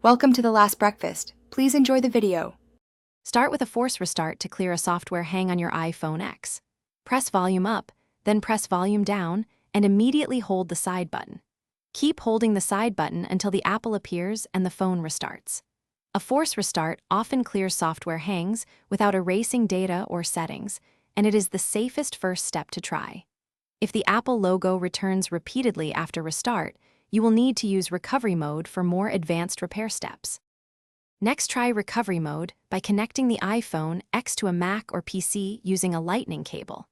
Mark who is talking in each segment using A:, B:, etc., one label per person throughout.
A: Welcome to The Last Breakfast. Please enjoy the video.
B: Start with a force restart to clear a software hang on your iPhone X. Press volume up, then press volume down, and immediately hold the side button. Keep holding the side button until the apple appears and the phone restarts. A force restart often clears software hangs without erasing data or settings, and it is the safest first step to try. If the Apple logo returns repeatedly after restart, you will need to use recovery mode for more advanced repair steps. Next, try recovery mode by connecting the iPhone X to a Mac or PC using a Lightning cable.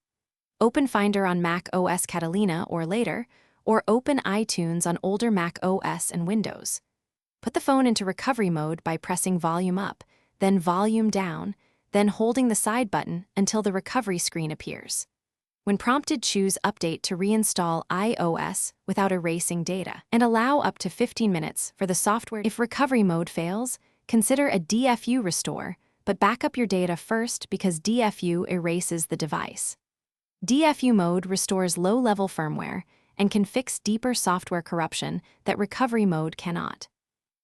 B: Open Finder on Mac OS Catalina or later, or open iTunes on older Mac OS and Windows. Put the phone into recovery mode by pressing volume up, then volume down, then holding the side button until the recovery screen appears. When prompted, choose Update to reinstall iOS without erasing data, and allow up to 15 minutes for the software. If recovery mode fails, consider a DFU restore, but back up your data first because DFU erases the device. DFU mode restores low-level firmware and can fix deeper software corruption that recovery mode cannot.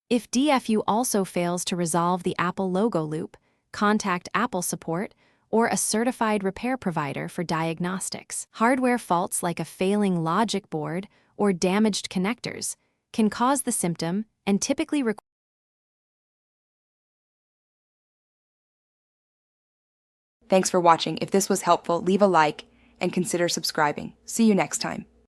B: If DFU also fails to resolve the Apple logo loop, contact Apple support or a certified repair provider for diagnostics. Hardware faults like a failing logic board or damaged connectors can cause the symptom and typically require.
A: Thanks for watching. If this was helpful, leave a like and consider subscribing. See you next time.